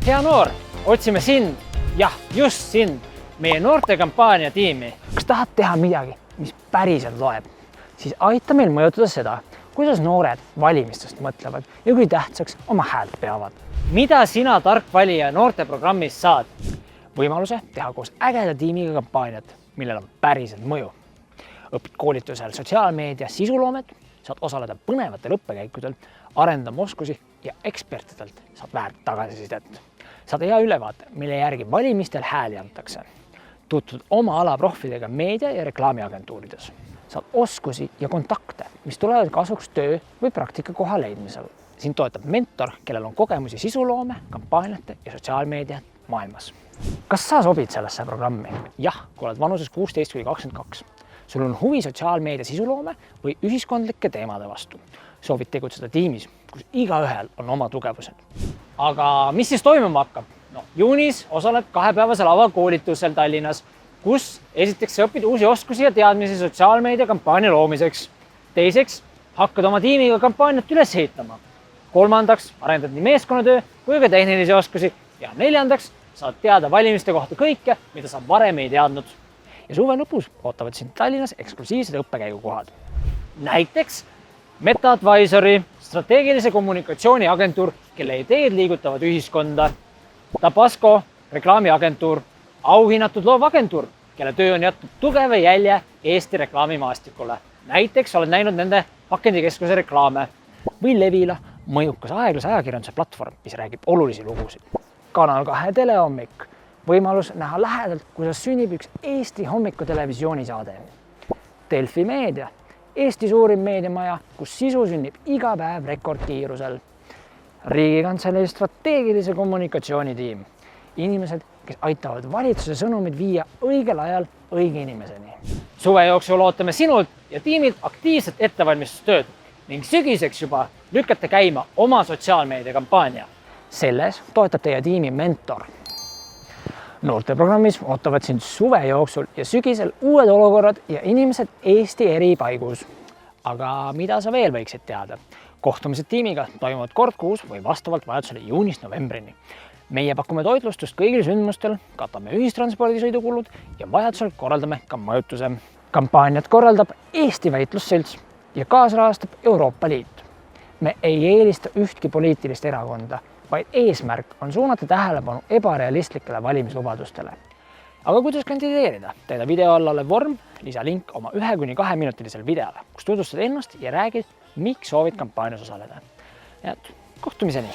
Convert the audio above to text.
Hea noor, otsime sind, jah, just sind, meie noortekampaania tiimi. Kas tahad teha midagi, mis päriselt loeb, siis aita meil mõjutada seda, kuidas noored valimistest mõtlevad ja kui tähtsaks oma häält peavad. Mida sina, tark valija, noorteprogrammis saad? Võimaluse teha koos ägeda tiimiga kampaaniat, millel on päriselt mõju. Õpid koolitusel sotsiaalmeedia sisuloomet, saad osaleda põnevatel õppekäikudel, arendama oskusi ja ekspertidelt saad väärt tagasisidet. Saad hea ülevaate, mille järgi valimistel hääli antakse. Tutvud oma ala profidega meedia- ja reklaamiagentuurides. Saad oskusi ja kontakte, mis tulevad kasuks töö või praktikakoha leidmisel. Siin toetab mentor, kellel on kogemusi sisuloome, kampaaniate ja sotsiaalmeedia maailmas. Kas sa sobid sellesse programmi? Jah, kui oled vanuses 16–22. Sul on huvi sotsiaalmeedia sisuloome või ühiskondlike teemade vastu. Soovid tegutseda tiimis, kus igaühel on oma tugevused. Aga mis siis toimuma hakkab? Juunis osaled 2-päevasel avakoolitusel Tallinnas, kus esiteks sa õpid uusi oskusi ja teadmisi sotsiaalmeedia kampaania loomiseks. Teiseks, hakkad oma tiimiga kampaaniat üles ehitama. Kolmandaks, arendad nii meeskonnatöö kui ka tehnilisi oskusi. Ja neljandaks, saad teada valimiste kohta kõike, mida sa varem ei teadnud. Ja suve lõpus ootavad sind Tallinnas eksklusiivsed õppekäigukohad. Näiteks MetaAdvisory, strateegilise kommunikatsiooni agentuur, kelle ideed liigutavad ühiskonda. Tabasco, reklaamiagentuur, auhinnatud loovagentuur, kelle töö on jätnud tugeva jälje Eesti reklaamimaastikule. Näiteks oled näinud nende pakendikeskuse reklaame või Levila, mõjukas aeglase ajakirjanduse platvorm, mis räägib olulisi lugusid. Kanal 2 telehommik, võimalus näha lähedalt, kuidas sünnib üks Eesti hommikutelevisioonisaade. Delfi meedia, Eesti suurim meediamaja, kus sisu sünnib iga päev rekordkiirusel. Riigikantselei strateegilise kommunikatsiooni tiim. Inimesed, kes aitavad valitsuse sõnumid viia õigel ajal õige inimeseni. Suve jooksul ootame sinult ja tiimilt aktiivset ettevalmistustööd ning sügiseks juba lükkate käima oma sotsiaalmeedia kampaania. Selles toetab teie tiimi mentor. Noorteprogrammis ootavad sind suve jooksul ja sügisel uued olukorrad ja inimesed Eesti eri paigus. Aga mida sa veel võiksid teada? Kohtumised tiimiga toimuvad kord kuus või vastavalt vajadusele juunist novembrini. Meie pakume toitlustust kõigil sündmustel, katame ühistranspordisõidukulud ja vajadusel korraldame ka majutuse. Kampaaniat korraldab Eesti Väitlusselts ja kaasrahastab Euroopa Liit. Me ei eelista ühtki poliitilist erakonda, vaid eesmärk on suunata tähelepanu ebarealistlikele valimislubadustele. Aga kuidas kandideerida? Täida video alla olev vorm, lisa link oma 1–2 minutilisel videole, kus tutvustad ennast ja räägid, miks soovid kampaanias osaleda. Ja kohtumiseni!